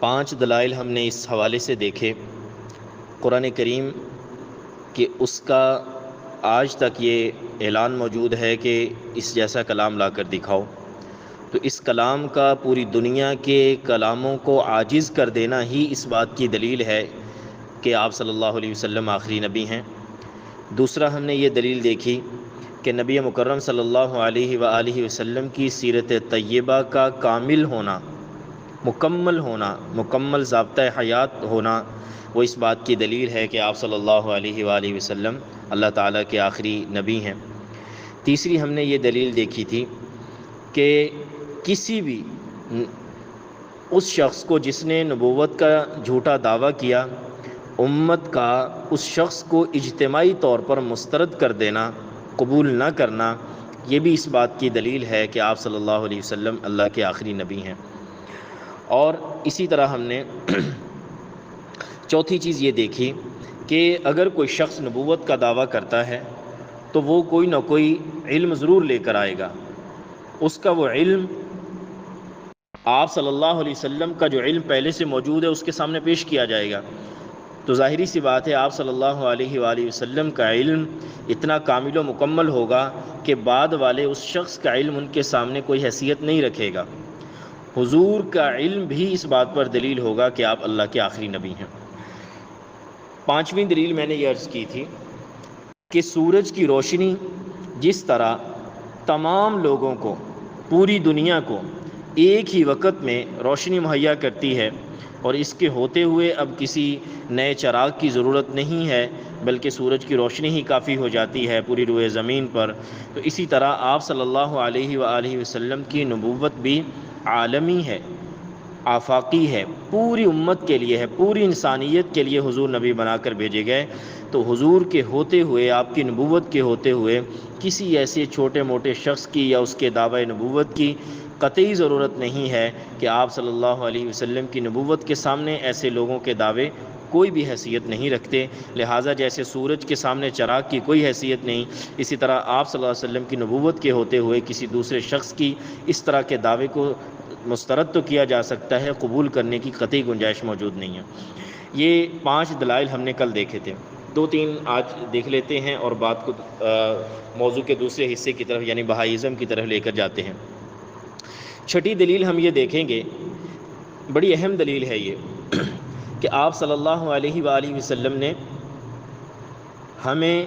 5 دلائل ہم نے اس حوالے سے دیکھے قرآن کریم کہ اس کا آج تک یہ اعلان موجود ہے کہ اس جیسا کلام لا کر دکھاؤ، تو اس کلام کا پوری دنیا کے کلاموں کو عاجز کر دینا ہی اس بات کی دلیل ہے کہ آپ صلی اللہ علیہ وسلم آخری نبی ہیں۔ دوسرا ہم نے یہ دلیل دیکھی کہ نبی مکرم صلی اللہ علیہ وآلہ وسلم کی سیرت طیبہ کا کامل ہونا، مکمل ہونا، مکمل ضابطۂ حیات ہونا، وہ اس بات کی دلیل ہے کہ آپ صلی اللہ علیہ وآلہ وسلم اللہ تعالیٰ کے آخری نبی ہیں۔ تیسری ہم نے یہ دلیل دیکھی تھی کہ کسی بھی اس شخص کو جس نے نبوت کا جھوٹا دعویٰ کیا، امت کا اس شخص کو اجتماعی طور پر مسترد کر دینا، قبول نہ کرنا، یہ بھی اس بات کی دلیل ہے کہ آپ صلی اللہ علیہ وسلم اللہ کے آخری نبی ہیں۔ اور اسی طرح ہم نے چوتھی چیز یہ دیکھی کہ اگر کوئی شخص نبوت کا دعویٰ کرتا ہے تو وہ کوئی نہ کوئی علم ضرور لے کر آئے گا، اس کا وہ علم آپ صلی اللہ علیہ وسلم کا جو علم پہلے سے موجود ہے اس کے سامنے پیش کیا جائے گا۔ تو ظاہری سی بات ہے آپ صلی اللہ علیہ وآلہ وسلم کا علم اتنا کامل و مکمل ہوگا کہ بعد والے اس شخص کا علم ان کے سامنے کوئی حیثیت نہیں رکھے گا۔ حضور کا علم بھی اس بات پر دلیل ہوگا کہ آپ اللہ کے آخری نبی ہیں۔ پانچویں دلیل میں نے یہ عرض کی تھی کہ سورج کی روشنی جس طرح تمام لوگوں کو، پوری دنیا کو ایک ہی وقت میں روشنی مہیا کرتی ہے، اور اس کے ہوتے ہوئے اب کسی نئے چراغ کی ضرورت نہیں ہے بلکہ سورج کی روشنی ہی کافی ہو جاتی ہے پوری روئے زمین پر، تو اسی طرح آپ صلی اللہ علیہ وآلہ وسلم کی نبوت بھی عالمی ہے، آفاقی ہے، پوری امت کے لیے ہے، پوری انسانیت کے لیے حضور نبی بنا کر بھیجے گئے۔ تو حضور کے ہوتے ہوئے، آپ کی نبوت کے ہوتے ہوئے کسی ایسے چھوٹے موٹے شخص کی یا اس کے دعوی نبوت کی قطعی ضرورت نہیں ہے کہ آپ صلی اللہ علیہ وسلم کی نبوت کے سامنے ایسے لوگوں کے دعوے کوئی بھی حیثیت نہیں رکھتے۔ لہٰذا جیسے سورج کے سامنے چراغ کی کوئی حیثیت نہیں، اسی طرح آپ صلی اللہ علیہ وسلم کی نبوت کے ہوتے ہوئے کسی دوسرے شخص کی اس طرح کے دعوے کو مسترد تو کیا جا سکتا ہے، قبول کرنے کی قطعی گنجائش موجود نہیں ہے۔ یہ 5 دلائل ہم نے کل دیکھے تھے، 2-3 آج دیکھ لیتے ہیں اور بات کو موضوع کے دوسرے حصے کی طرف یعنی بہائیزم کی طرف لے کر جاتے ہیں۔ چھٹی دلیل ہم یہ دیکھیں گے، بڑی اہم دلیل ہے یہ، کہ آپ صلی اللہ علیہ وآلہ وسلم نے ہمیں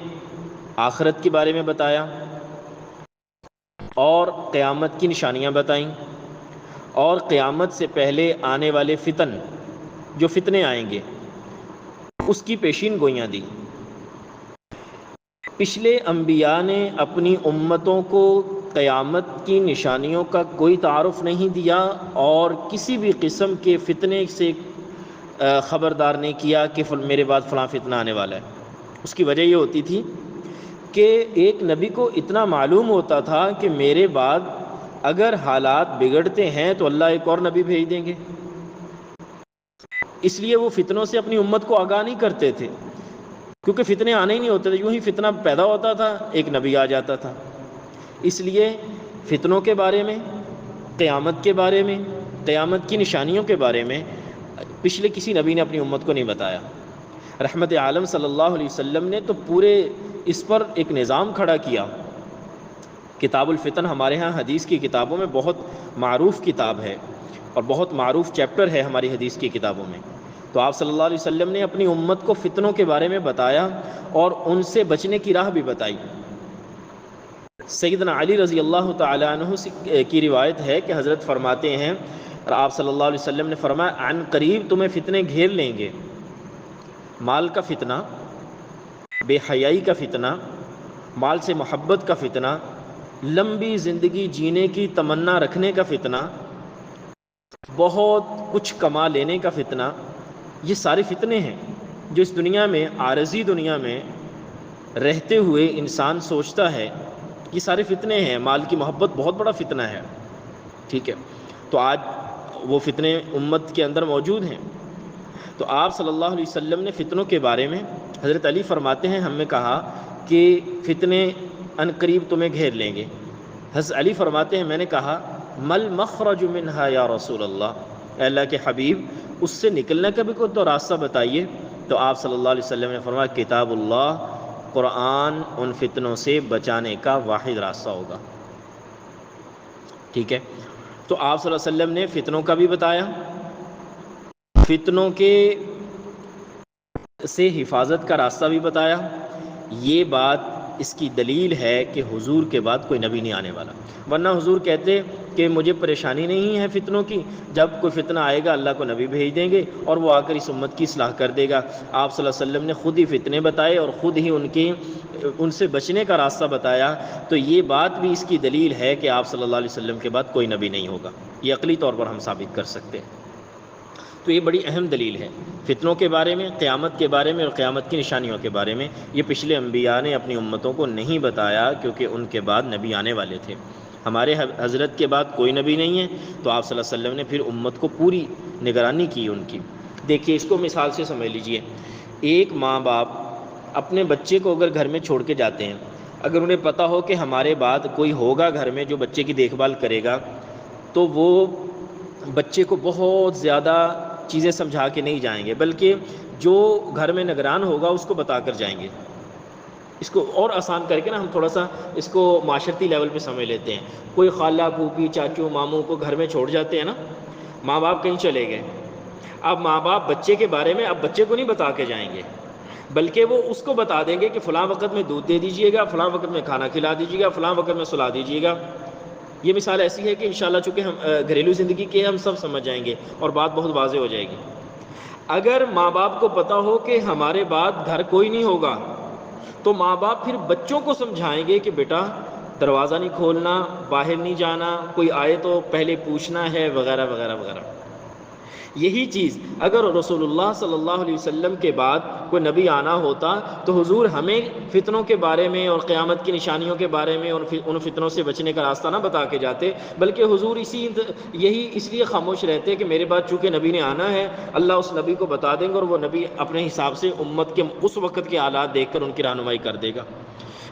آخرت کے بارے میں بتایا اور قیامت کی نشانیاں بتائیں، اور قیامت سے پہلے آنے والے فتن، جو فتنے آئیں گے اس کی پیشین گوئیاں دی۔ پچھلے انبیاء نے اپنی امتوں کو قیامت کی نشانیوں کا کوئی تعارف نہیں دیا اور کسی بھی قسم کے فتنے سے خبردار نہیں کیا کہ میرے بعد فلاں فتنہ آنے والا ہے۔ اس کی وجہ یہ ہوتی تھی کہ ایک نبی کو اتنا معلوم ہوتا تھا کہ میرے بعد اگر حالات بگڑتے ہیں تو اللہ ایک اور نبی بھیج دیں گے، اس لیے وہ فتنوں سے اپنی امت کو آگاہ نہیں کرتے تھے، کیونکہ فتنے آنے ہی نہیں ہوتے تھے، یوں ہی فتنہ پیدا ہوتا تھا، ایک نبی آ جاتا تھا۔ اس لیے فتنوں کے بارے میں، قیامت کے بارے میں، قیامت کی نشانیوں کے بارے میں پچھلے کسی نبی نے اپنی امت کو نہیں بتایا۔ رحمت عالم صلی اللہ علیہ وسلم نے تو پورے اس پر ایک نظام کھڑا کیا۔ کتاب الفتن ہمارے ہاں حدیث کی کتابوں میں بہت معروف کتاب ہے اور بہت معروف چیپٹر ہے ہماری حدیث کی کتابوں میں۔ تو آپ صلی اللہ علیہ وسلم نے اپنی امت کو فتنوں کے بارے میں بتایا اور ان سے بچنے کی راہ بھی بتائی۔ سیدنا علی رضی اللہ تعالیٰ عنہ کی روایت ہے کہ حضرت فرماتے ہیں، اور آپ صلی اللہ علیہ وسلم نے فرمایا، عن قریب تمہیں فتنے گھیر لیں گے، مال کا فتنہ، بے حیائی کا فتنہ، مال سے محبت کا فتنہ، لمبی زندگی جینے کی تمنا رکھنے کا فتنہ، بہت کچھ کما لینے کا فتنہ، یہ سارے فتنے ہیں جو اس دنیا میں، عارضی دنیا میں رہتے ہوئے انسان سوچتا ہے، یہ سارے فتنے ہیں۔ مال کی محبت بہت بڑا فتنہ ہے، ٹھیک ہے، تو آج وہ فتنے امت کے اندر موجود ہیں۔ تو آپ صلی اللہ علیہ وسلم نے فتنوں کے بارے میں، حضرت علی فرماتے ہیں، ہم نے کہا کہ فتنے ان قریب تمہیں گھیر لیں گے۔ حضرت علی فرماتے ہیں، میں نے کہا، مل مخرج منہا یا رسول اللہ، اے اللہ کے حبیب اس سے نکلنے کا بھی کوئی تو راستہ بتائیے۔ تو آپ صلی اللہ علیہ وسلم نے فرمایا کتاب اللہ، قرآن ان فتنوں سے بچانے کا واحد راستہ ہوگا۔ ٹھیک ہے، تو آپ صلی اللہ علیہ وسلم نے فتنوں کا بھی بتایا، فتنوں کے سے حفاظت کا راستہ بھی بتایا۔ یہ بات اس کی دلیل ہے کہ حضور کے بعد کوئی نبی نہیں آنے والا، ورنہ حضور کہتے کہ مجھے پریشانی نہیں ہے فتنوں کی، جب کوئی فتنہ آئے گا اللہ کو نبی بھیج دیں گے اور وہ آ کر اس امت کی اصلاح کر دے گا۔ آپ صلی اللہ علیہ وسلم نے خود ہی فتنے بتائے اور خود ہی ان سے بچنے کا راستہ بتایا، تو یہ بات بھی اس کی دلیل ہے کہ آپ صلی اللہ علیہ وسلم کے بعد کوئی نبی نہیں ہوگا، یہ عقلی طور پر ہم ثابت کر سکتے ہیں۔ تو یہ بڑی اہم دلیل ہے فتنوں کے بارے میں، قیامت کے بارے میں اور قیامت کی نشانیوں کے بارے میں۔ یہ پچھلے انبیاء نے اپنی امتوں کو نہیں بتایا کیونکہ ان کے بعد نبی آنے والے تھے۔ ہمارے حضرت کے بعد کوئی نبی نہیں ہے، تو آپ صلی اللہ علیہ وسلم نے پھر امت کو پوری نگرانی کی ان کی۔ دیکھیے اس کو مثال سے سمجھ لیجئے، ایک ماں باپ اپنے بچے کو اگر گھر میں چھوڑ کے جاتے ہیں، اگر انہیں پتہ ہو کہ ہمارے بعد کوئی ہوگا گھر میں جو بچے کی دیکھ بھال کرے گا، تو وہ بچے کو بہت زیادہ چیزیں سمجھا کے نہیں جائیں گے، بلکہ جو گھر میں نگران ہوگا اس کو بتا کر جائیں گے۔ اس کو اور آسان کر کے نا ہم تھوڑا سا اس کو معاشرتی لیول پہ سمجھ لیتے ہیں۔ کوئی خالہ، پھوپھی، چاچو، ماموں کو گھر میں چھوڑ جاتے ہیں نا، ماں باپ کہیں چلے گئے، اب ماں باپ بچے کے بارے میں اب بچے کو نہیں بتا کے جائیں گے، بلکہ وہ اس کو بتا دیں گے کہ فلاں وقت میں دودھ دے دیجئے گا، فلاں وقت میں کھانا کھلا دیجیے گا، فلاں وقت میں سلا دیجیے گا۔ یہ مثال ایسی ہے کہ انشاءاللہ چونکہ ہم گھریلو زندگی کے ہم سب سمجھ جائیں گے اور بات بہت واضح ہو جائے گی۔ اگر ماں باپ کو پتہ ہو کہ ہمارے بعد گھر کوئی نہیں ہوگا، تو ماں باپ پھر بچوں کو سمجھائیں گے کہ بیٹا دروازہ نہیں کھولنا، باہر نہیں جانا، کوئی آئے تو پہلے پوچھنا ہے، وغیرہ وغیرہ وغیرہ۔ یہی چیز اگر رسول اللہ صلی اللہ علیہ وسلم کے بعد کوئی نبی آنا ہوتا تو حضور ہمیں فتنوں کے بارے میں اور قیامت کی نشانیوں کے بارے میں ان فتنوں سے بچنے کا راستہ نہ بتا کے جاتے، بلکہ حضور یہی اس لیے خاموش رہتے کہ میرے بعد چونکہ نبی نے آنا ہے، اللہ اس نبی کو بتا دیں گے اور وہ نبی اپنے حساب سے امت کے اس وقت کے حالات دیکھ کر ان کی رہنمائی کر دے گا۔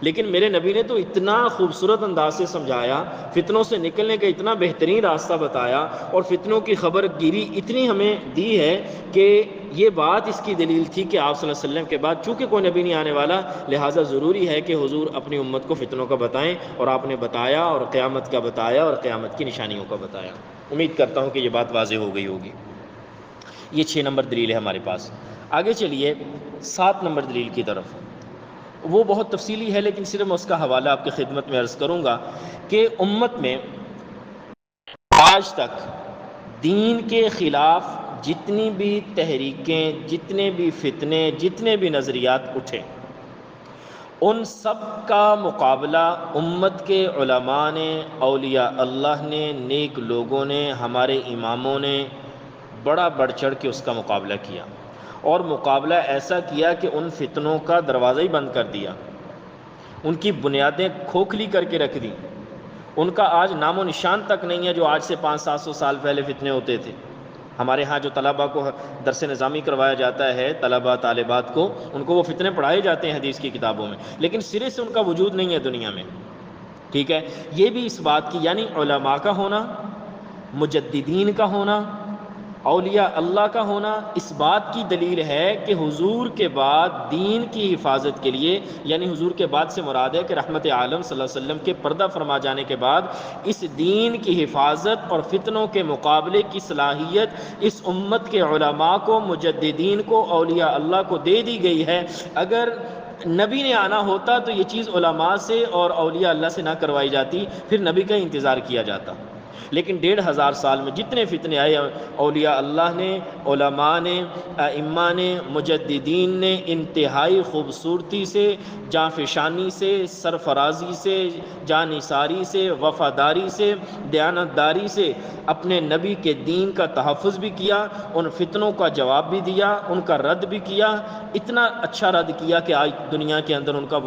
لیکن میرے نبی نے تو اتنا خوبصورت انداز سے سمجھایا، فتنوں سے نکلنے کا اتنا بہترین راستہ بتایا اور فتنوں کی خبر گیری اتنی ہمیں دی ہے کہ یہ بات اس کی دلیل تھی کہ آپ صلی اللہ علیہ وسلم کے بعد چونکہ کوئی نبی نہیں آنے والا، لہٰذا ضروری ہے کہ حضور اپنی امت کو فتنوں کا بتائیں، اور آپ نے بتایا اور قیامت کا بتایا اور قیامت کی نشانیوں کا بتایا۔ امید کرتا ہوں کہ یہ بات واضح ہو گئی ہوگی۔ یہ 6 نمبر دلیل ہے ہمارے پاس۔ آگے چلیے 7 نمبر دلیل کی طرف۔ وہ بہت تفصیلی ہے لیکن صرف میں اس کا حوالہ آپ کی خدمت میں عرض کروں گا کہ امت میں آج تک دین کے خلاف جتنی بھی تحریکیں، جتنے بھی فتنے، جتنے بھی نظریات اٹھے، ان سب کا مقابلہ امت کے علماء نے، اولیاء اللہ نے، نیک لوگوں نے، ہمارے اماموں نے بڑا بڑھ چڑھ کے اس کا مقابلہ کیا، اور مقابلہ ایسا کیا کہ ان فتنوں کا دروازہ ہی بند کر دیا، ان کی بنیادیں کھوکھلی کر کے رکھ دی، ان کا آج نام و نشان تک نہیں ہے جو آج سے 500-700 سال پہلے فتنے ہوتے تھے۔ ہمارے ہاں جو طلباء کو درس نظامی کروایا جاتا ہے، طلباء طالبات کو، ان کو وہ فتنے پڑھائے جاتے ہیں حدیث کی کتابوں میں، لیکن سرے سے ان کا وجود نہیں ہے دنیا میں۔ ٹھیک ہے، یہ بھی اس بات کی یعنی علماء کا ہونا، مجددین کا ہونا، اولیاء اللہ کا ہونا اس بات کی دلیل ہے کہ حضور کے بعد دین کی حفاظت کے لیے، یعنی حضور کے بعد سے مراد ہے کہ رحمت عالم صلی اللہ علیہ وسلم کے پردہ فرما جانے کے بعد اس دین کی حفاظت اور فتنوں کے مقابلے کی صلاحیت اس امت کے علماء کو، مجددین کو، اولیاء اللہ کو دے دی گئی ہے۔ اگر نبی نے آنا ہوتا تو یہ چیز علماء سے اور اولیاء اللہ سے نہ کروائی جاتی، پھر نبی کا انتظار کیا جاتا۔ لیکن 1500 سال میں جتنے فتنے آئے، اولیاء اللہ نے، علماء نے، ائمہ نے، مجددین نے انتہائی خوبصورتی سے، جانفشانی سے، سرفرازی سے، جانثاری سے، وفاداری سے، دیانتداری سے اپنے نبی کے دین کا تحفظ بھی کیا، ان فتنوں کا جواب بھی دیا، ان کا رد بھی کیا، اتنا اچھا رد کیا کہ آج دنیا کے اندر ان کا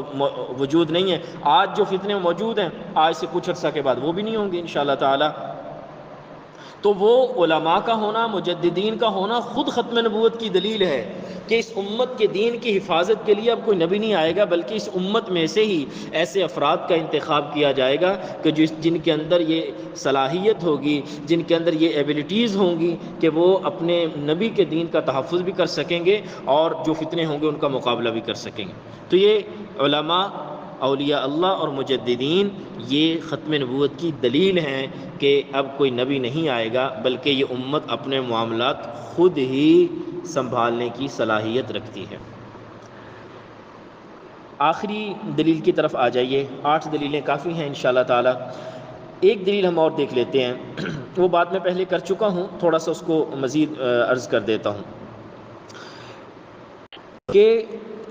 وجود نہیں ہے۔ آج جو فتنے موجود ہیں، آج سے کچھ عرصہ کے بعد وہ بھی نہیں ہوں گے انشاءاللہ تعالی۔ تو وہ علماء کا ہونا، مجددین کا ہونا خود ختم نبوت کی دلیل ہے کہ اس امت کے دین کی حفاظت کے لیے اب کوئی نبی نہیں آئے گا، بلکہ اس امت میں سے ہی ایسے افراد کا انتخاب کیا جائے گا کہ جن کے اندر یہ صلاحیت ہوگی، جن کے اندر یہ ایبلٹیز ہوں گی کہ وہ اپنے نبی کے دین کا تحفظ بھی کر سکیں گے اور جو فتنے ہوں گے ان کا مقابلہ بھی کر سکیں گے۔ تو یہ علماء، اولیاء اللہ اور مجددین یہ ختم نبوت کی دلیل ہیں کہ اب کوئی نبی نہیں آئے گا، بلکہ یہ امت اپنے معاملات خود ہی سنبھالنے کی صلاحیت رکھتی ہے۔ آخری دلیل کی طرف آ جائیے، 8 دلیلیں کافی ہیں انشاءاللہ تعالی۔ ایک دلیل ہم اور دیکھ لیتے ہیں، وہ بات میں پہلے کر چکا ہوں، تھوڑا سا اس کو مزید عرض کر دیتا ہوں کہ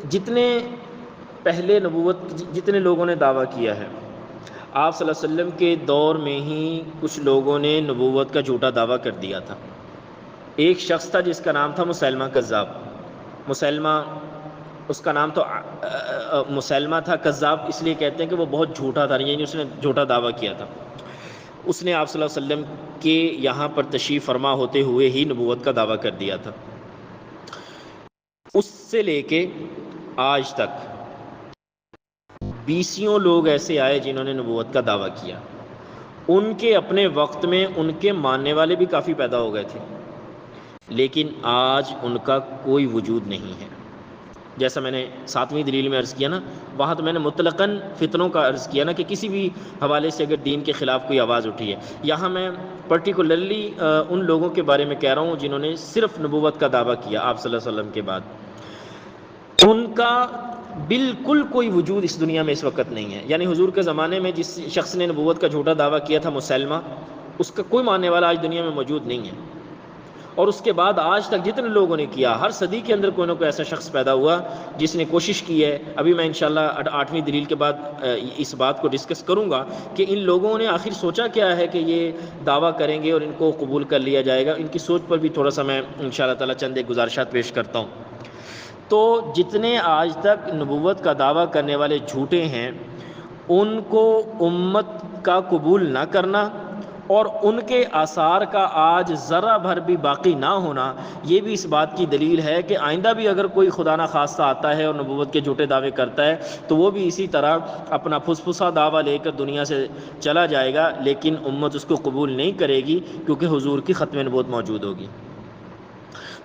جتنے پہلے نبوت جتنے لوگوں نے دعویٰ کیا ہے، آپ صلی اللہ علیہ وسلم کے دور میں ہی کچھ لوگوں نے نبوت کا جھوٹا دعویٰ کر دیا تھا۔ ایک شخص تھا جس کا نام تھا مسیلمہ کذاب۔ مسیلمہ، اس کا نام تو مسیلمہ تھا، کذاب اس لیے کہتے ہیں کہ وہ بہت جھوٹا تھا، یعنی اس نے جھوٹا دعویٰ کیا تھا۔ اس نے آپ صلی اللہ علیہ وسلم کے یہاں پر تشریف فرما ہوتے ہوئے ہی نبوت کا دعویٰ کر دیا تھا۔ اس سے لے کے آج تک 20 لوگ ایسے آئے جنہوں نے نبوت کا دعویٰ کیا۔ ان کے اپنے وقت میں ان کے ماننے والے بھی کافی پیدا ہو گئے تھے، لیکن آج ان کا کوئی وجود نہیں ہے۔ جیسا میں نے 7ویں دلیل میں عرض کیا نا، وہاں تو میں نے مطلقاً فتنوں کا عرض کیا نا کہ کسی بھی حوالے سے اگر دین کے خلاف کوئی آواز اٹھی ہے، یہاں میں پرٹیکولرلی ان لوگوں کے بارے میں کہہ رہا ہوں جنہوں نے صرف نبوت کا دعویٰ کیا آپ صلی اللہ علیہ وسلم کے بعد۔ ان کا بالکل کوئی وجود اس دنیا میں اس وقت نہیں ہے۔ یعنی حضور کے زمانے میں جس شخص نے نبوت کا جھوٹا دعویٰ کیا تھا مسیلمہ، اس کا کوئی ماننے والا آج دنیا میں موجود نہیں ہے۔ اور اس کے بعد آج تک جتنے لوگوں نے کیا، ہر صدی کے اندر کوئی نہ کوئی ایسا شخص پیدا ہوا جس نے کوشش کی ہے۔ ابھی میں انشاءاللہ 8ویں دلیل کے بعد اس بات کو ڈسکس کروں گا کہ ان لوگوں نے آخر سوچا کیا ہے کہ یہ دعویٰ کریں گے اور ان کو قبول کر لیا جائے گا۔ ان کی سوچ پر بھی تھوڑا سا میں انشاءاللہ تعالی چند ایک گزارشات پیش کرتا ہوں۔ تو جتنے آج تک نبوت کا دعویٰ کرنے والے جھوٹے ہیں، ان کو امت کا قبول نہ کرنا اور ان کے آثار کا آج ذرہ بھر بھی باقی نہ ہونا، یہ بھی اس بات کی دلیل ہے کہ آئندہ بھی اگر کوئی خدا نہ خواستہ آتا ہے اور نبوت کے جھوٹے دعوے کرتا ہے تو وہ بھی اسی طرح اپنا پھسپھسا دعویٰ لے کر دنیا سے چلا جائے گا، لیکن امت اس کو قبول نہیں کرے گی کیونکہ حضور کی ختم نبوت موجود ہوگی۔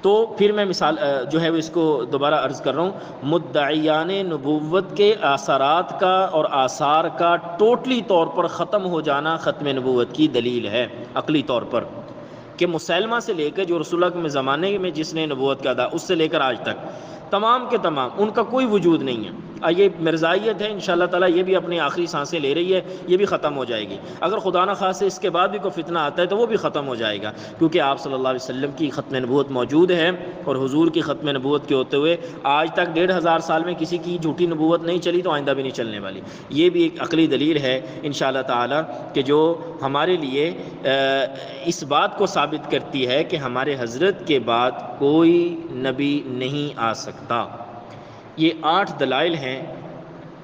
تو پھر میں مثال جو ہے وہ اس کو دوبارہ عرض کر رہا ہوں، مدعیان نبوت کے اثرات کا اور آثار کا ٹوٹلی طور پر ختم ہو جانا ختم نبوت کی دلیل ہے، عقلی طور پر، کہ مسیلمہ سے لے کر جو رسول اللہ کے زمانے میں جس نے نبوت کا اس سے لے کر آج تک تمام کے تمام ان کا کوئی وجود نہیں ہے۔ یہ مرزائیت ہے، انشاءاللہ تعالیٰ یہ بھی اپنی آخری سانسیں لے رہی ہے، یہ بھی ختم ہو جائے گی۔ اگر خدا نہ خواستہ اس کے بعد بھی کوئی فتنہ آتا ہے تو وہ بھی ختم ہو جائے گا، کیونکہ آپ صلی اللہ علیہ وسلم کی ختم نبوت موجود ہے، اور حضور کی ختم نبوت کے ہوتے ہوئے آج تک 1500 سال میں کسی کی جھوٹی نبوت نہیں چلی، تو آئندہ بھی نہیں چلنے والی۔ یہ بھی ایک عقلی دلیل ہے انشاءاللہ تعالیٰ کہ جو ہمارے لیے اس بات کو ثابت کرتی ہے کہ ہمارے حضرت کے بعد کوئی نبی نہیں آ سکتا۔ یہ 8 دلائل ہیں،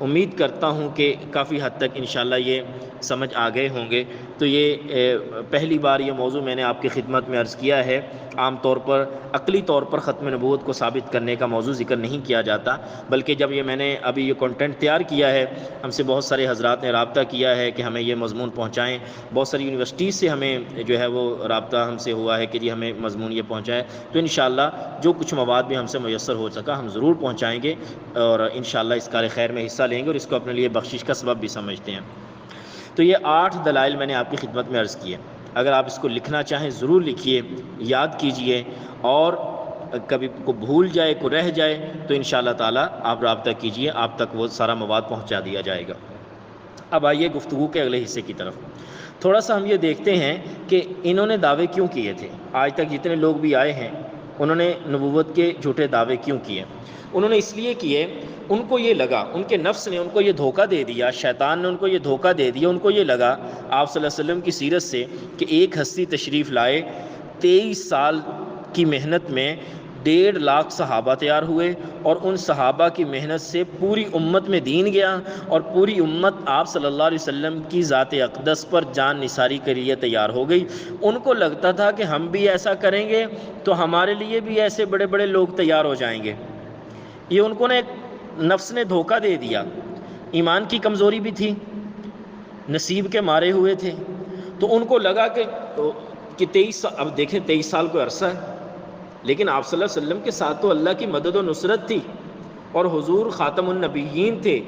امید کرتا ہوں کہ کافی حد تک انشاءاللہ یہ سمجھ آ گئے ہوں گے۔ تو یہ پہلی بار یہ موضوع میں نے آپ کی خدمت میں عرض کیا ہے۔ عام طور پر عقلی طور پر ختم نبوت کو ثابت کرنے کا موضوع ذکر نہیں کیا جاتا، بلکہ جب یہ میں نے ابھی یہ کنٹینٹ تیار کیا ہے، ہم سے بہت سارے حضرات نے رابطہ کیا ہے کہ ہمیں یہ مضمون پہنچائیں، بہت ساری یونیورسٹیز سے ہمیں جو ہے وہ رابطہ ہم سے ہوا ہے کہ جی ہمیں مضمون یہ پہنچائے، تو انشاءاللہ جو کچھ مواد بھی ہم سے میسر ہو سکا ہم ضرور پہنچائیں گے، اور انشاءاللہ اس کار خیر میں حصہ لیں گے اور اس کو اپنے لیے بخشش کا سبب بھی سمجھتے ہیں۔ تو یہ 8 دلائل میں نے آپ کی خدمت میں عرض کیے۔ اگر آپ اس کو لکھنا چاہیں ضرور لکھیے، یاد کیجئے، اور کبھی کو بھول جائے کو رہ جائے تو انشاءاللہ تعالیٰ آپ رابطہ کیجئے، آپ تک وہ سارا مواد پہنچا دیا جائے گا۔ اب آئیے گفتگو کے اگلے حصے کی طرف۔ تھوڑا سا ہم یہ دیکھتے ہیں کہ انہوں نے دعوے کیوں کیے تھے۔ آج تک جتنے لوگ بھی آئے ہیں انہوں نے نبوت کے جھوٹے دعوے کیوں کیے؟ انہوں نے اس لیے کیے، ان کو یہ لگا، ان کے نفس نے ان کو یہ دھوکہ دے دیا، شیطان نے ان کو یہ دھوکہ دے دیا، ان کو یہ لگا آپ صلی اللہ علیہ وسلم کی سیرت سے کہ ایک ہستی تشریف لائے، 23 سال کی محنت میں 1.5 لاکھ صحابہ تیار ہوئے، اور ان صحابہ کی محنت سے پوری امت میں دین گیا، اور پوری امت آپ صلی اللہ علیہ وسلم کی ذات اقدس پر جان نثاری کے لیے تیار ہو گئی۔ ان کو لگتا تھا کہ ہم بھی ایسا کریں گے تو ہمارے لیے بھی ایسے بڑے بڑے لوگ تیار ہو جائیں گے۔ یہ ان کو نفس نے دھوکہ دے دیا، ایمان کی کمزوری بھی تھی، نصیب کے مارے ہوئے تھے، تو ان کو لگا کہ 23 اب دیکھیں 23 سال کو عرصہ ہے، لیکن آپ صلی اللہ علیہ وسلم کے ساتھ تو اللہ کی مدد و نصرت تھی، اور حضور خاتم النبیین تھے،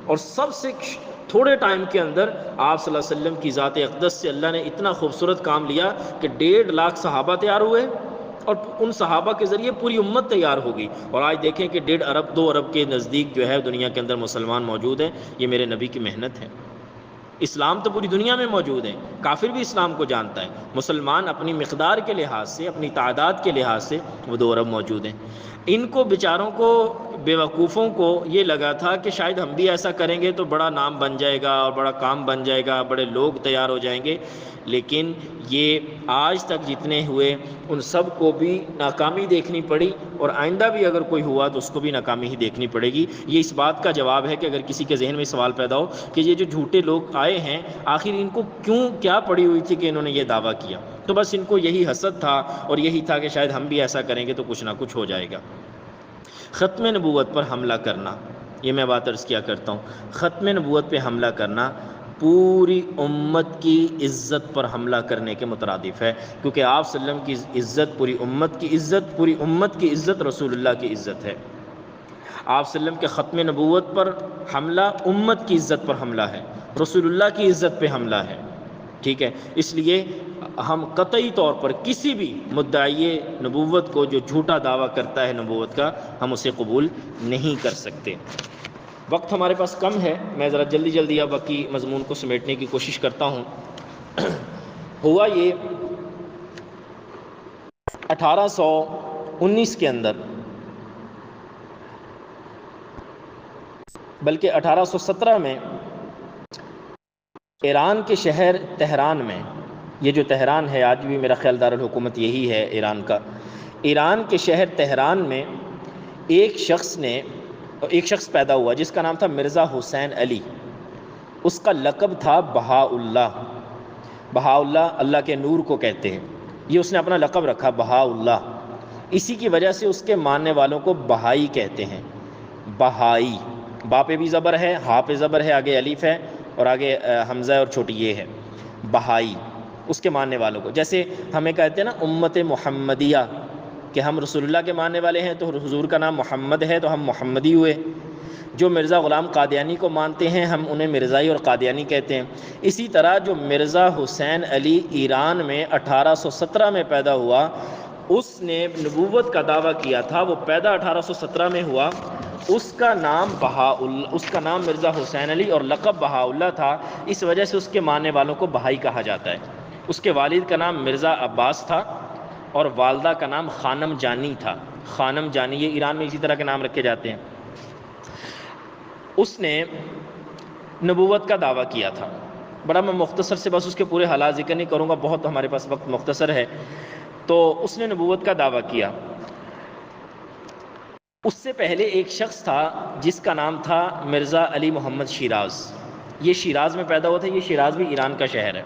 اور سب سے تھوڑے ٹائم کے اندر آپ صلی اللہ علیہ وسلم کی ذات اقدس سے اللہ نے اتنا خوبصورت کام لیا کہ 1.5 لاکھ صحابہ تیار ہوئے، اور ان صحابہ کے ذریعے پوری امت تیار ہو گئی۔ اور آج دیکھیں کہ 1.5 ارب 2 ارب کے نزدیک جو ہے دنیا کے اندر مسلمان موجود ہیں۔ یہ میرے نبی کی محنت ہے۔ اسلام تو پوری دنیا میں موجود ہے، کافر بھی اسلام کو جانتا ہے، مسلمان اپنی مقدار کے لحاظ سے، اپنی تعداد کے لحاظ سے وہ 2 ارب موجود ہیں۔ ان کو بیچاروں کو، بیوقوفوں کو یہ لگا تھا کہ شاید ہم بھی ایسا کریں گے تو بڑا نام بن جائے گا اور بڑا کام بن جائے گا، بڑے لوگ تیار ہو جائیں گے، لیکن یہ آج تک جتنے ہوئے ان سب کو بھی ناکامی دیکھنی پڑی، اور آئندہ بھی اگر کوئی ہوا تو اس کو بھی ناکامی ہی دیکھنی پڑے گی۔ یہ اس بات کا جواب ہے کہ اگر کسی کے ذہن میں سوال پیدا ہو کہ یہ جو جھوٹے لوگ آئے ہیں آخر ان کو کیا پڑی ہوئی تھی کہ انہوں نے یہ دعویٰ کیا، تو بس ان کو یہی حسد تھا اور یہی تھا کہ شاید ہم بھی ایسا کریں گے تو کچھ نہ کچھ ہو جائے گا۔ ختم نبوت پر حملہ کرنا، یہ میں بات عرض کیا کرتا ہوں، ختم نبوت پہ حملہ کرنا پوری امت کی عزت پر حملہ کرنے کے مترادف ہے، کیونکہ آپ صلی اللہ علیہ وسلم کی عزت پوری امت کی عزت، پوری امت کی عزت رسول اللہ کی عزت ہے۔ آپ صلی اللہ علیہ وسلم کے ختم نبوت پر حملہ امت کی عزت پر حملہ ہے، رسول اللہ کی عزت پہ حملہ ہے، ٹھیک ہے۔ اس لیے ہم قطعی طور پر کسی بھی مدعی نبوت کو جو جھوٹا دعویٰ کرتا ہے نبوت کا، ہم اسے قبول نہیں کر سکتے۔ وقت ہمارے پاس کم ہے، میں ذرا جلدی اب باقی مضمون کو سمیٹنے کی کوشش کرتا ہوں۔ ہوا یہ 1819 کے اندر، بلکہ 1817 میں ایران کے شہر تہران میں، یہ جو تہران ہے آج بھی میرا خیال دارالحکومت یہی ہے ایران کا، ایران کے شہر تہران میں ایک شخص پیدا ہوا جس کا نام تھا مرزا حسین علی۔ اس کا لقب تھا بہاء اللہ۔ بہاء اللہ اللہ کے نور کو کہتے ہیں، یہ اس نے اپنا لقب رکھا بہاء اللہ۔ اسی کی وجہ سے اس کے ماننے والوں کو بہائی کہتے ہیں، بہائی، با پہ بھی زبر ہے، ہا پہ زبر ہے، آگے الف ہے اور آگے حمزہ اور چھوٹی یہ ہے، بہائی، اس کے ماننے والوں کو۔ جیسے ہمیں کہتے ہیں نا امت محمدیہ، کہ ہم رسول اللہ کے ماننے والے ہیں تو حضور کا نام محمد ہے تو ہم محمدی ہوئے۔ جو مرزا غلام قادیانی کو مانتے ہیں ہم انہیں مرزائی اور قادیانی کہتے ہیں۔ اسی طرح جو مرزا حسین علی ایران میں 1817 میں پیدا ہوا، اس نے نبوت کا دعویٰ کیا تھا، وہ پیدا 1817 میں ہوا، اس کا نام اس کا نام مرزا حسین علی اور لقب بہاء اللہ تھا، اس وجہ سے اس کے ماننے والوں کو بہائی کہا جاتا ہے۔ اس کے والد کا نام مرزا عباس تھا اور والدہ کا نام خانم جانی تھا۔ خانم جانی، یہ ایران میں اسی طرح کے نام رکھے جاتے ہیں۔ اس نے نبوت کا دعویٰ کیا تھا، بڑا میں مختصر سے بس اس کے پورے حالات ذکر نہیں کروں گا، بہت ہمارے پاس وقت مختصر ہے۔ تو اس نے نبوت کا دعویٰ کیا۔ اس سے پہلے ایک شخص تھا جس کا نام تھا مرزا علی محمد شیراز، یہ شیراز میں پیدا ہوا تھا، یہ شیراز بھی ایران کا شہر ہے۔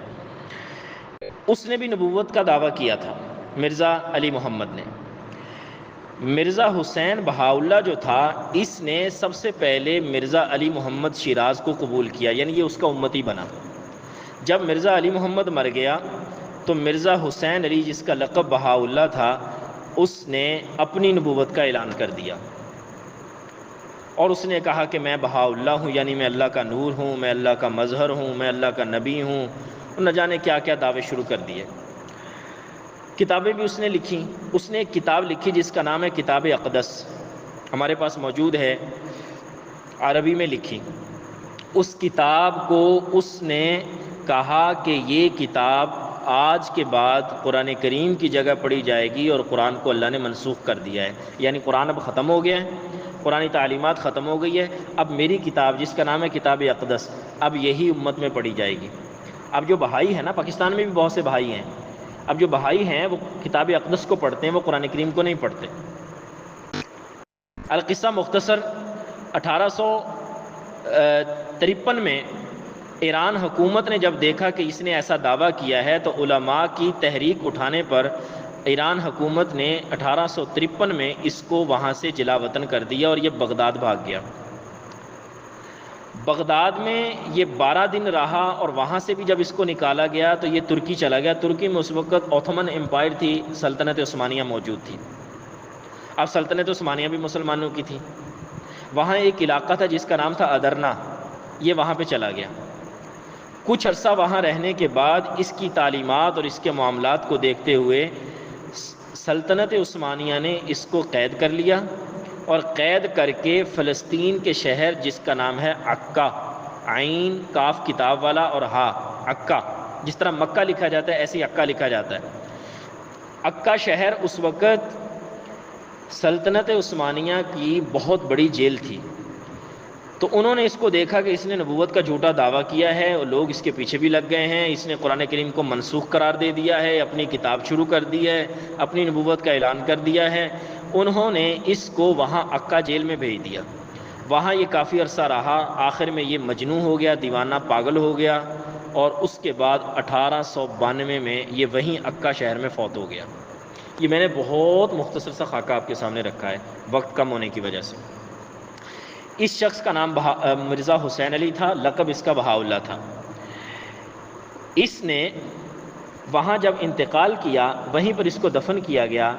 اس نے بھی نبوت کا دعویٰ کیا تھا، مرزا علی محمد نے۔ مرزا حسین بہاء اللہ جو تھا، اس نے سب سے پہلے مرزا علی محمد شیراز کو قبول کیا، یعنی یہ اس کا امتی بنا۔ جب مرزا علی محمد مر گیا تو مرزا حسین علی جس کا لقب بہاء اللہ تھا، اس نے اپنی نبوت کا اعلان کر دیا اور اس نے کہا کہ میں بہاء اللہ ہوں، یعنی میں اللہ کا نور ہوں، میں اللہ کا مظہر ہوں، میں اللہ کا نبی ہوں، نہ جانے کیا کیا دعوے شروع کر دیے۔ کتابیں بھی اس نے لکھی۔ اس نے ایک کتاب لکھی جس کا نام ہے کتاب اقدس، ہمارے پاس موجود ہے، عربی میں لکھی۔ اس کتاب کو اس نے کہا کہ یہ کتاب آج کے بعد قرآن کریم کی جگہ پڑھی جائے گی اور قرآن کو اللہ نے منسوخ کر دیا ہے، یعنی قرآن اب ختم ہو گیا ہے، قرآنی تعلیمات ختم ہو گئی ہے، اب میری کتاب جس کا نام ہے کتاب اقدس، اب یہی امت میں پڑھی جائے گی۔ اب جو بہائی ہیں نا، پاکستان میں بھی بہت سے بہائی ہیں، اب جو بہائی ہیں وہ کتاب اقدس کو پڑھتے ہیں، وہ قرآن کریم کو نہیں پڑھتے۔ القصہ مختصر، 1853 میں ایران حکومت نے جب دیکھا کہ اس نے ایسا دعویٰ کیا ہے تو علماء کی تحریک اٹھانے پر ایران حکومت نے 1853 میں اس کو وہاں سے جلا وطن کر دیا اور یہ بغداد بھاگ گیا۔ بغداد میں یہ 12 دن رہا اور وہاں سے بھی جب اس کو نکالا گیا تو یہ ترکی چلا گیا۔ ترکی میں اس وقت اوتھمن امپائر تھی، سلطنت عثمانیہ موجود تھی۔ اب سلطنت عثمانیہ بھی مسلمانوں کی تھی۔ وہاں ایک علاقہ تھا جس کا نام تھا ادرنا، یہ وہاں پہ چلا گیا۔ کچھ عرصہ وہاں رہنے کے بعد اس کی تعلیمات اور اس کے معاملات کو دیکھتے ہوئے سلطنت عثمانیہ نے اس کو قید کر لیا اور قید کر کے فلسطین کے شہر جس کا نام ہے عکا، عین کاف کتاب والا اور ہا عکا، جس طرح مکہ لکھا جاتا ہے ایسے ہی عکا لکھا جاتا ہے۔ عکا شہر اس وقت سلطنت عثمانیہ کی بہت بڑی جیل تھی، تو انہوں نے اس کو دیکھا کہ اس نے نبوت کا جھوٹا دعویٰ کیا ہے اور لوگ اس کے پیچھے بھی لگ گئے ہیں، اس نے قرآن کریم کو منسوخ قرار دے دیا ہے، اپنی کتاب شروع کر دی ہے، اپنی نبوت کا اعلان کر دیا ہے۔ انہوں نے اس کو وہاں عکا جیل میں بھیج دیا۔ وہاں یہ کافی عرصہ رہا، آخر میں یہ مجنون ہو گیا، دیوانہ پاگل ہو گیا، اور اس کے بعد 1892 میں یہ وہیں عکا شہر میں فوت ہو گیا۔ یہ میں نے بہت مختصر سا خاکہ آپ کے سامنے رکھا ہے وقت کم ہونے کی وجہ سے۔ اس شخص کا نام مرزا حسین علی تھا، لقب اس کا بہاءاللہ تھا۔ اس نے وہاں جب انتقال کیا وہیں پر اس کو دفن کیا گیا۔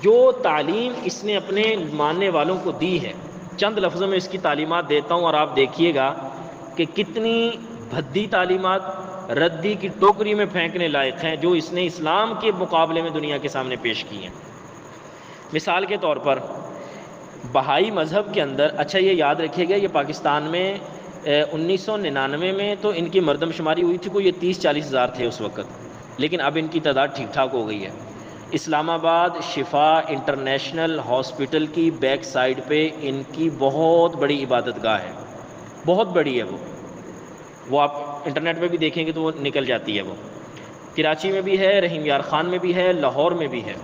جو تعلیم اس نے اپنے ماننے والوں کو دی ہے، چند لفظوں میں اس کی تعلیمات دیتا ہوں اور آپ دیکھیے گا کہ کتنی بھدی تعلیمات ردی کی ٹوکری میں پھینکنے لائق ہیں جو اس نے اسلام کے مقابلے میں دنیا کے سامنے پیش کی ہیں۔ مثال کے طور پر بہائی مذہب کے اندر، اچھا یہ یاد رکھیے گا، یہ پاکستان میں 1999 میں تو ان کی مردم شماری ہوئی تھی، کوئی یہ 30-40 ہزار تھے اس وقت، لیکن اب ان کی تعداد ٹھیک ٹھاک ہو گئی ہے۔ اسلام آباد شفا انٹرنیشنل ہاسپٹل کی بیک سائڈ پہ ان کی بہت بڑی عبادت گاہ ہے، بہت بڑی ہے وہ آپ انٹرنیٹ پہ بھی دیکھیں گے تو وہ نکل جاتی ہے۔ وہ کراچی میں بھی ہے، رحیم یار خان میں بھی ہے، لاہور میں بھی ہے،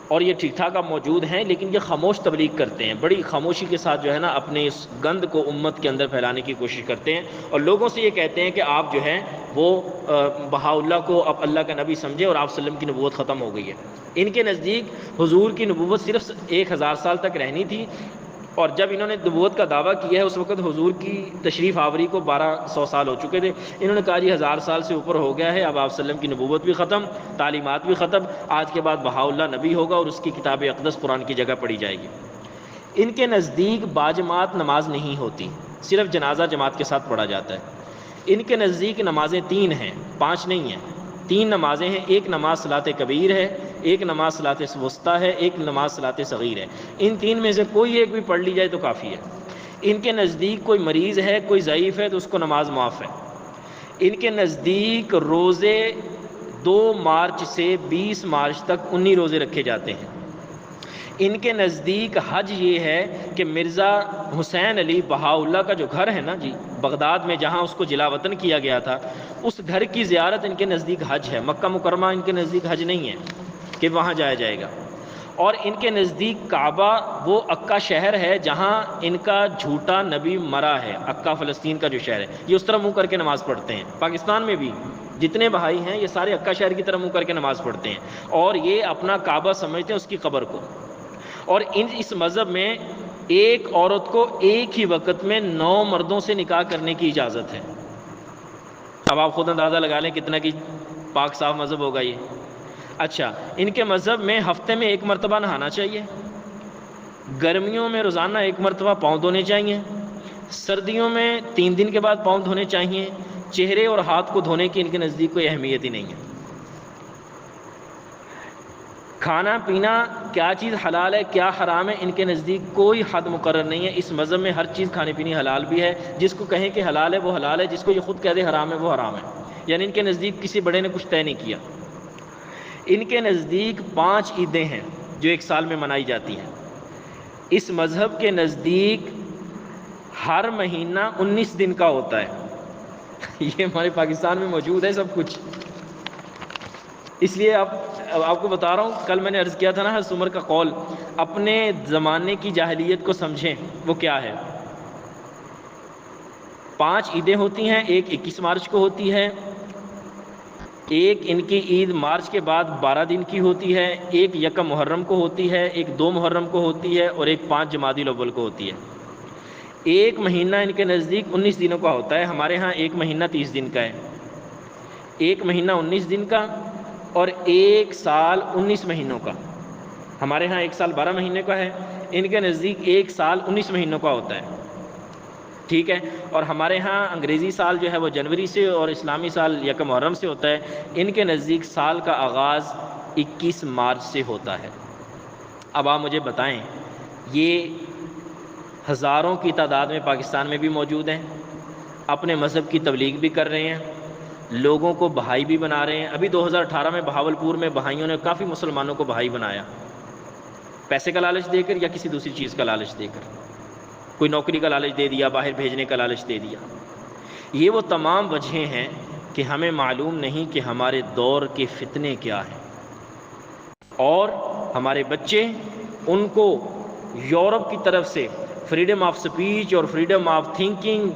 اور یہ ٹھیک ٹھاک اب موجود ہیں، لیکن یہ خاموش تبلیغ کرتے ہیں، بڑی خاموشی کے ساتھ جو ہے نا اپنے اس گند کو امت کے اندر پھیلانے کی کوشش کرتے ہیں، اور لوگوں سے یہ کہتے ہیں کہ آپ جو ہے وہ بہاءاللہ کو اب اللہ کا نبی سمجھے اور آپ وسلم کی نبوت ختم ہو گئی ہے۔ ان کے نزدیک حضور کی نبوت صرف 1000 سال تک رہنی تھی، اور جب انہوں نے نبوت کا دعویٰ کیا ہے اس وقت حضور کی تشریف آوری کو 1200 سال ہو چکے تھے۔ انہوں نے کہا جی 1000 سال سے اوپر ہو گیا ہے، اب آپ وسلم کی نبوت بھی ختم، تعلیمات بھی ختم، آج کے بعد بہاءاللہ نبی ہوگا اور اس کی کتاب اقدس قرآن کی جگہ پڑھی جائے گی۔ ان کے نزدیک باجماعت نماز نہیں ہوتی، صرف جنازہ جماعت کے ساتھ پڑھا جاتا ہے۔ ان کے نزدیک نمازیں 3 ہیں، 5 نہیں ہیں، 3 نمازیں ہیں، ایک نماز صلاۃ کبیر ہے، ایک نماز صلاۃ وسطیٰ ہے، ایک نماز صلاۃ صغیر ہے۔ ان 3 میں سے کوئی ایک بھی پڑھ لی جائے تو کافی ہے۔ ان کے نزدیک کوئی مریض ہے، کوئی ضعیف ہے تو اس کو نماز معاف ہے۔ ان کے نزدیک روزے 2 مارچ سے 20 مارچ تک 19 روزے رکھے جاتے ہیں۔ ان کے نزدیک حج یہ ہے کہ مرزا حسین علی بہاءاللہ کا جو گھر ہے نا جی بغداد میں، جہاں اس کو جلا وطن کیا گیا تھا، اس گھر کی زیارت ان کے نزدیک حج ہے۔ مکہ مکرمہ ان کے نزدیک حج نہیں ہے کہ وہاں جایا جائے گا۔ اور ان کے نزدیک کعبہ وہ عکا شہر ہے جہاں ان کا جھوٹا نبی مرا ہے، عکا فلسطین کا جو شہر ہے، یہ اس طرح منہ کر کے نماز پڑھتے ہیں۔ پاکستان میں بھی جتنے بھائی ہیں یہ سارے عکا شہر کی طرح منہ کر کے نماز پڑھتے ہیں، اور یہ اپنا کعبہ سمجھتے ہیں اس کی قبر کو۔ اور اس مذہب میں ایک عورت کو ایک ہی وقت میں 9 مردوں سے نکاح کرنے کی اجازت ہے۔ اب آپ خود اندازہ لگا لیں کتنا کی پاک صاف مذہب ہوگا یہ۔ اچھا، ان کے مذہب میں ہفتے میں 1 مرتبہ نہانا چاہیے، گرمیوں میں روزانہ 1 مرتبہ پاؤں دھونے چاہیے، سردیوں میں 3 دن کے بعد پاؤں دھونے چاہیے، چہرے اور ہاتھ کو دھونے کی ان کے نزدیک کوئی اہمیت ہی نہیں ہے۔ کھانا پینا کیا چیز حلال ہے کیا حرام ہے ان کے نزدیک کوئی حد مقرر نہیں ہے۔ اس مذہب میں ہر چیز کھانے پینے حلال بھی ہے، جس کو کہیں کہ حلال ہے وہ حلال ہے، جس کو یہ خود کہہ دے حرام ہے وہ حرام ہے، یعنی ان کے نزدیک کسی بڑے نے کچھ طے نہیں کیا۔ ان کے نزدیک 5 عیدیں ہیں جو 1 سال میں منائی جاتی ہیں۔ اس مذہب کے نزدیک ہر مہینہ 19 دن کا ہوتا ہے۔ یہ ہمارے پاکستان میں موجود ہے سب کچھ۔ اس لیے آپ کو بتا رہا ہوں، کل میں نے عرض کیا تھا نا حضرت عمر کا قول، اپنے زمانے کی جاہلیت کو سمجھیں وہ کیا ہے۔ 5 عیدیں ہوتی ہیں، ایک 21 مارچ کو ہوتی ہے، ایک ان کی عید مارچ کے بعد 12 دن کی ہوتی ہے، ایک 1 محرم کو ہوتی ہے، ایک 2 محرم کو ہوتی ہے، اور ایک 5 جمادی الاول کو ہوتی ہے۔ ایک مہینہ ان کے نزدیک 19 دنوں کا ہوتا ہے، ہمارے ہاں ایک مہینہ 30 دن کا ہے، ایک مہینہ 19 دن کا، اور ایک سال 19 مہینوں کا۔ ہمارے ہاں ایک سال 12 مہینے کا ہے، ان کے نزدیک ایک سال 19 مہینوں کا ہوتا ہے، ٹھیک ہے۔ اور ہمارے ہاں انگریزی سال جو ہے وہ جنوری سے اور اسلامی سال 1 محرم سے ہوتا ہے، ان کے نزدیک سال کا آغاز 21 مارچ سے ہوتا ہے۔ اب آپ مجھے بتائیں، یہ ہزاروں کی تعداد میں پاکستان میں بھی موجود ہیں، اپنے مذہب کی تبلیغ بھی کر رہے ہیں، لوگوں کو بہائی بھی بنا رہے ہیں۔ ابھی 2018 میں بہاولپور میں بہائیوں نے کافی مسلمانوں کو بہائی بنایا، پیسے کا لالچ دے کر یا کسی دوسری چیز کا لالچ دے کر، کوئی نوکری کا لالچ دے دیا، باہر بھیجنے کا لالچ دے دیا۔ یہ وہ تمام وجہیں ہیں کہ ہمیں معلوم نہیں کہ ہمارے دور کے فتنے کیا ہیں، اور ہمارے بچے ان کو یورپ کی طرف سے فریڈم آف سپیچ اور فریڈم آف تھنکنگ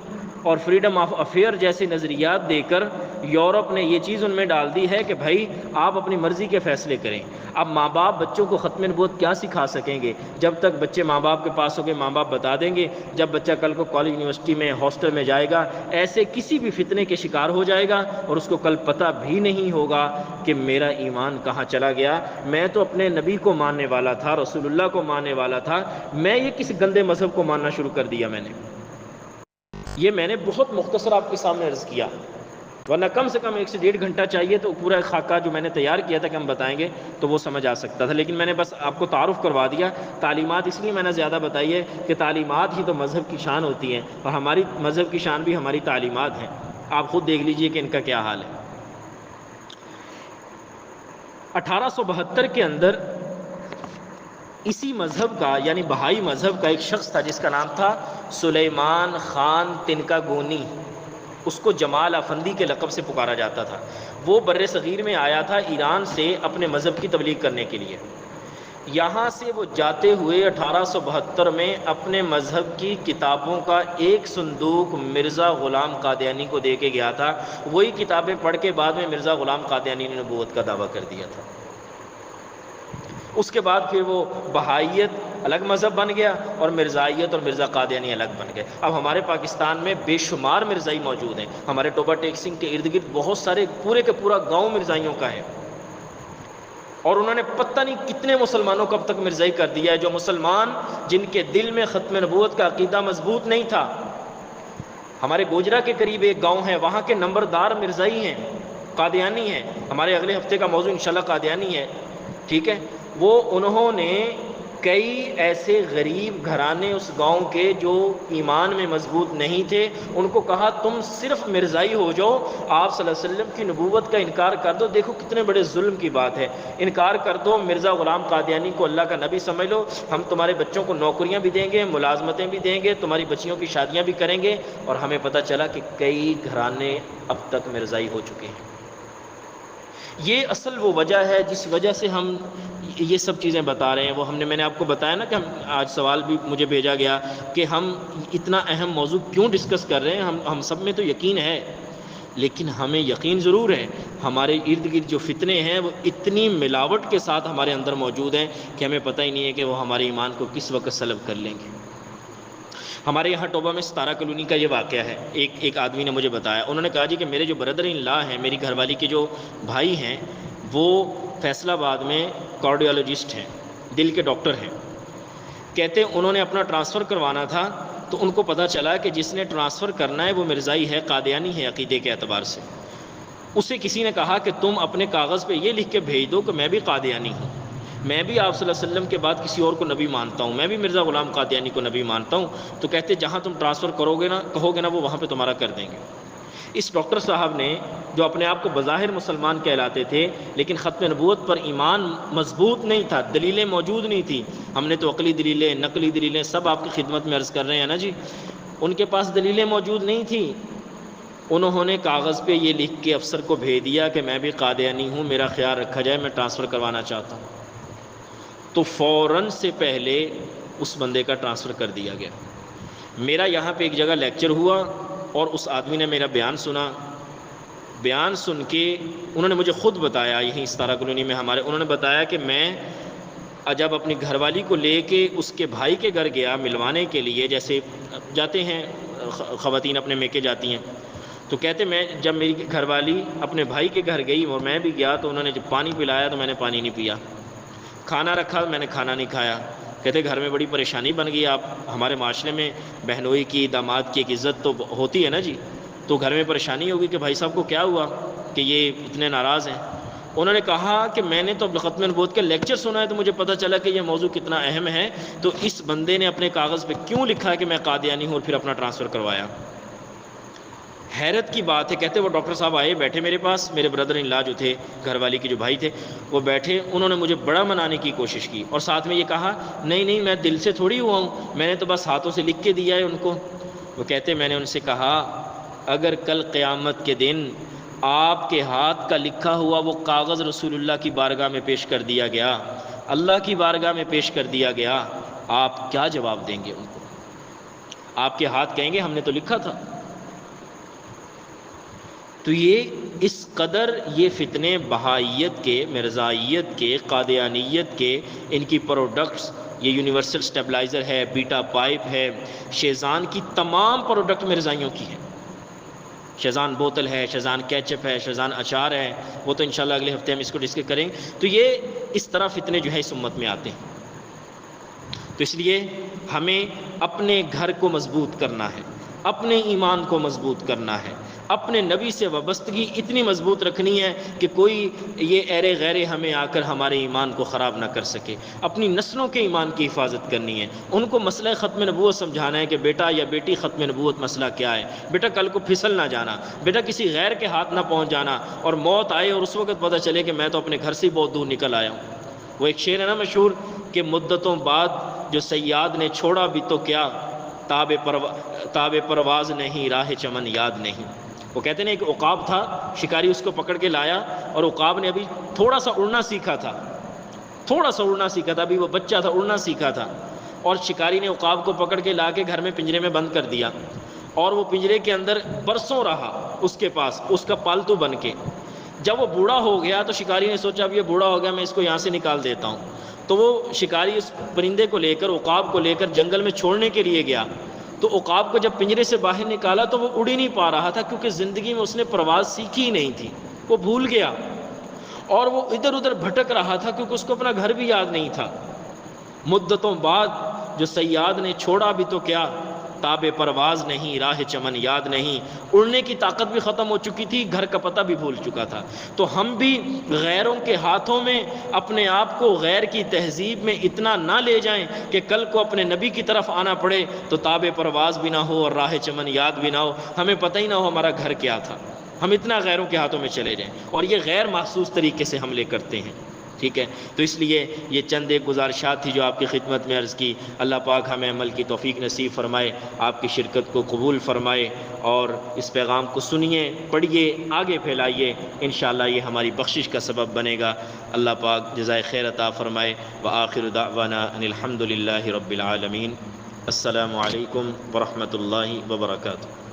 اور فریڈم آف افیئر جیسے نظریات دے کر یورپ نے یہ چیز ان میں ڈال دی ہے کہ بھائی آپ اپنی مرضی کے فیصلے کریں۔ اب ماں باپ بچوں کو ختم نبوت کیا سکھا سکیں گے؟ جب تک بچے ماں باپ کے پاس ہو گئے ماں باپ بتا دیں گے، جب بچہ کل کو کالج یونیورسٹی میں ہاسٹل میں جائے گا ایسے کسی بھی فتنے کے شکار ہو جائے گا، اور اس کو کل پتہ بھی نہیں ہوگا کہ میرا ایمان کہاں چلا گیا، میں تو اپنے نبی کو ماننے والا تھا، رسول اللہ کو ماننے والا تھا، میں یہ کس گندے مذہب کو ماننا شروع کر دیا۔ یہ میں نے بہت مختصر آپ کے سامنے عرض کیا، ورنہ کم سے کم 1 سے 1.5 گھنٹہ چاہیے تو پورا خاکہ جو میں نے تیار کیا تھا کہ ہم بتائیں گے تو وہ سمجھ آ سکتا تھا، لیکن میں نے بس آپ کو تعارف کروا دیا۔ تعلیمات اس لیے میں نے زیادہ بتائی ہے کہ تعلیمات ہی تو مذہب کی شان ہوتی ہیں، اور ہماری مذہب کی شان بھی ہماری تعلیمات ہیں۔ آپ خود دیکھ لیجئے کہ ان کا کیا حال ہے۔ 1872 کے اندر اسی مذہب کا یعنی بہائی مذہب کا ایک شخص تھا جس کا نام تھا سلیمان خان تنکا گونی، اس کو جمال افندی کے لقب سے پکارا جاتا تھا۔ وہ بر صغیر میں آیا تھا ایران سے اپنے مذہب کی تبلیغ کرنے کے لیے۔ یہاں سے وہ جاتے ہوئے 1872 میں اپنے مذہب کی کتابوں کا ایک صندوق مرزا غلام قادیانی کو دے کے گیا تھا۔ وہی کتابیں پڑھ کے بعد میں مرزا غلام قادیانی نے نبوت کا دعویٰ کر دیا تھا۔ اس کے بعد پھر وہ بہائیت الگ مذہب بن گیا اور مرزائیت اور مرزا قادیانی الگ بن گئے۔ اب ہمارے پاکستان میں بے شمار مرزائی موجود ہیں، ہمارے ٹوبا ٹیک سنگھ کے ارد گرد بہت سارے پورے کے پورا گاؤں مرزائیوں کا ہے، اور انہوں نے پتہ نہیں کتنے مسلمانوں کو اب تک مرزائی کر دیا ہے، جو مسلمان جن کے دل میں ختم نبوت کا عقیدہ مضبوط نہیں تھا۔ ہمارے گوجرا کے قریب ایک گاؤں ہے، وہاں کے نمبردار مرزائی ہیں، قادیانی ہیں۔ ہمارے اگلے ہفتے کا موضوع انشاءاللہ قادیانی ہے، ٹھیک ہے۔ وہ انہوں نے کئی ایسے غریب گھرانے اس گاؤں کے جو ایمان میں مضبوط نہیں تھے، ان کو کہا تم صرف مرزائی ہو جاؤ، آپ صلی اللہ علیہ وسلم کی نبوت کا انکار کر دو۔ دیکھو کتنے بڑے ظلم کی بات ہے، انکار کر دو، مرزا غلام قادیانی کو اللہ کا نبی سمجھ لو، ہم تمہارے بچوں کو نوکریاں بھی دیں گے، ملازمتیں بھی دیں گے، تمہاری بچیوں کی شادیاں بھی کریں گے۔ اور ہمیں پتہ چلا کہ کئی گھرانے اب تک مرزائی ہو چکے ہیں۔ یہ اصل وہ وجہ ہے جس وجہ سے ہم یہ سب چیزیں بتا رہے ہیں۔ وہ میں نے آپ کو بتایا نا کہ آج سوال بھی مجھے بھیجا گیا کہ ہم اتنا اہم موضوع کیوں ڈسکس کر رہے ہیں۔ ہم سب میں تو یقین ہے، لیکن ہمیں یقین ضرور ہے ہمارے ارد گرد جو فتنے ہیں وہ اتنی ملاوٹ کے ساتھ ہمارے اندر موجود ہیں کہ ہمیں پتہ ہی نہیں ہے کہ وہ ہمارے ایمان کو کس وقت سلب کر لیں گے۔ ہمارے یہاں ٹوبہ میں ستارہ کالونی کا یہ واقعہ ہے، ایک آدمی نے مجھے بتایا، انہوں نے کہا جی کہ میرے جو بردر ان لا ہیں، میری گھر والی کے جو بھائی ہیں، وہ فیصل آباد میں کارڈیولوجسٹ ہیں، دل کے ڈاکٹر ہیں۔ کہتے انہوں نے اپنا ٹرانسفر کروانا تھا تو ان کو پتہ چلا کہ جس نے ٹرانسفر کرنا ہے وہ مرزائی ہے، قادیانی ہے عقیدے کے اعتبار سے۔ اسے کسی نے کہا کہ تم اپنے کاغذ پہ یہ لکھ کے بھیج دو کہ میں بھی قادیانی ہوں، میں بھی آپ صلی اللہ علیہ وسلم کے بعد کسی اور کو نبی مانتا ہوں، میں بھی مرزا غلام قادیانی کو نبی مانتا ہوں۔ تو کہتے جہاں تم ٹرانسفر کہو گے نا وہ وہاں پہ تمہارا کر دیں گے۔ اس ڈاکٹر صاحب نے جو اپنے آپ کو بظاہر مسلمان کہلاتے تھے لیکن ختم نبوت پر ایمان مضبوط نہیں تھا، دلیلیں موجود نہیں تھی، ہم نے تو عقلی دلیلیں نقلی دلیلیں سب آپ کی خدمت میں عرض کر رہے ہیں نا جی، ان کے پاس دلیلیں موجود نہیں تھیں۔ انہوں نے کاغذ پہ یہ لکھ کے افسر کو بھیج دیا کہ میں بھی قادیانی ہوں، میرا خیال رکھا جائے، میں ٹرانسفر کروانا چاہتا ہوں۔ تو فوراً سے پہلے اس بندے کا ٹرانسفر کر دیا گیا۔ میرا یہاں پہ ایک جگہ لیکچر ہوا اور اس آدمی نے میرا بیان سنا۔ بیان سن کے انہوں نے مجھے خود بتایا، یہیں ستارہ کالونی میں ہمارے، انہوں نے بتایا کہ میں جب اپنی گھر والی کو لے کے اس کے بھائی کے گھر گیا ملوانے کے لیے، جیسے جاتے ہیں خواتین اپنے میکے جاتی ہیں، تو کہتے میں جب میری گھر والی اپنے بھائی کے گھر گئی اور میں بھی گیا تو انہوں نے جب پانی پلایا تو میں نے پانی نہیں پیا، کھانا رکھا میں نے کھانا نہیں کھایا۔ کہتے گھر میں بڑی پریشانی بن گئی، آپ ہمارے معاشرے میں بہنوئی کی، داماد کی ایک عزت تو ہوتی ہے نا جی، تو گھر میں پریشانی ہوگی کہ بھائی صاحب کو کیا ہوا کہ یہ اتنے ناراض ہیں۔ انہوں نے کہا کہ میں نے تو ختم نبوت کا لیکچر سنا ہے تو مجھے پتہ چلا کہ یہ موضوع کتنا اہم ہے، تو اس بندے نے اپنے کاغذ پہ کیوں لکھا کہ میں قادیانی ہوں اور پھر اپنا ٹرانسفر کروایا۔ حیرت کی بات ہے، کہتے وہ ڈاکٹر صاحب آئے بیٹھے میرے پاس، میرے بردر ان لا جو تھے، گھر والی کے جو بھائی تھے وہ بیٹھے، انہوں نے مجھے بڑا منانے کی کوشش کی اور ساتھ میں یہ کہا نہیں نہیں میں دل سے تھوڑی ہوا ہوں، میں نے تو بس ہاتھوں سے لکھ کے دیا ہے ان کو۔ وہ کہتے میں نے ان سے کہا اگر کل قیامت کے دن آپ کے ہاتھ کا لکھا ہوا وہ کاغذ رسول اللہ کی بارگاہ میں پیش کر دیا گیا، اللہ کی بارگاہ میں پیش کر دیا گیا، آپ کیا جواب دیں گے ان کو؟ آپ کے ہاتھ کہیں گے ہم نے تو لکھا تھا۔ تو یہ اس قدر یہ فتنے بہائیت کے، مرزائیت کے، قادیانیت کے، ان کی پروڈکٹس، یہ یونیورسل سٹیبلائزر ہے، بیٹا پائپ ہے، شیزان کی تمام پروڈکٹ مرزائیوں کی ہیں۔ شیزان بوتل ہے، شیزان کیچپ ہے، شیزان اچار ہے، وہ تو انشاءاللہ اگلے ہفتے ہم اس کو ڈسکس کریں گے۔ تو یہ اس طرح فتنے جو ہے اس امت میں آتے ہیں، تو اس لیے ہمیں اپنے گھر کو مضبوط کرنا ہے، اپنے ایمان کو مضبوط کرنا ہے، اپنے نبی سے وابستگی اتنی مضبوط رکھنی ہے کہ کوئی یہ ایرے غیرے ہمیں آ کر ہمارے ایمان کو خراب نہ کر سکے، اپنی نسلوں کے ایمان کی حفاظت کرنی ہے، ان کو مسئلہ ختم نبوت سمجھانا ہے کہ بیٹا یا بیٹی ختم نبوت مسئلہ کیا ہے، بیٹا کل کو پھسل نہ جانا، بیٹا کسی غیر کے ہاتھ نہ پہنچ جانا اور موت آئے اور اس وقت پتہ چلے کہ میں تو اپنے گھر سے بہت دور نکل آیا ہوں۔ وہ ایک شعر ہے نا مشہور کہ مدتوں بعد جو صیاد نے چھوڑا بھی تو کیا، تاب پرواز نہیں راہ چمن یاد نہیں۔ وہ کہتے ہیں ایک عقاب تھا، شکاری اس کو پکڑ کے لایا اور عقاب نے ابھی تھوڑا سا اڑنا سیکھا تھا، ابھی وہ بچہ تھا، اڑنا سیکھا تھا، اور شکاری نے عقاب کو پکڑ کے لا کے گھر میں پنجرے میں بند کر دیا اور وہ پنجرے کے اندر برسوں رہا اس کے پاس، اس کا پالتو بن کے۔ جب وہ بوڑھا ہو گیا تو شکاری نے سوچا اب یہ بوڑھا ہو گیا میں اس کو یہاں سے نکال دیتا ہوں، تو وہ شکاری اس پرندے کو لے کر، عقاب کو لے کر جنگل میں چھوڑنے کے لیے گیا، تو عقاب کو جب پنجرے سے باہر نکالا تو وہ اڑ ہی نہیں پا رہا تھا، کیونکہ زندگی میں اس نے پرواز سیکھی ہی نہیں تھی، وہ بھول گیا اور وہ ادھر ادھر بھٹک رہا تھا کیونکہ اس کو اپنا گھر بھی یاد نہیں تھا۔ مدتوں بعد جو صیاد نے چھوڑا بھی تو کیا، تاب پرواز نہیں راہ چمن یاد نہیں، اڑنے کی طاقت بھی ختم ہو چکی تھی، گھر کا پتہ بھی بھول چکا تھا۔ تو ہم بھی غیروں کے ہاتھوں میں اپنے آپ کو غیر کی تہذیب میں اتنا نہ لے جائیں کہ کل کو اپنے نبی کی طرف آنا پڑے تو تاب پرواز بھی نہ ہو اور راہ چمن یاد بھی نہ ہو، ہمیں پتہ ہی نہ ہو ہمارا گھر کیا تھا، ہم اتنا غیروں کے ہاتھوں میں چلے جائیں، اور یہ غیر محسوس طریقے سے حملے کرتے ہیں۔ ٹھیک ہے، تو اس لیے یہ چند ایک گزارشات تھی جو آپ کی خدمت میں عرض کی۔ اللہ پاک ہمیں عمل کی توفیق نصیب فرمائے، آپ کی شرکت کو قبول فرمائے، اور اس پیغام کو سنیے، پڑھیے، آگے پھیلائیے، انشاءاللہ یہ ہماری بخشش کا سبب بنے گا۔ اللہ پاک جزائے خیر عطا فرمائے۔ وآخر دعوانا ان الحمد للہ رب العالمین۔ السلام علیکم ورحمۃ اللہ وبرکاتہ۔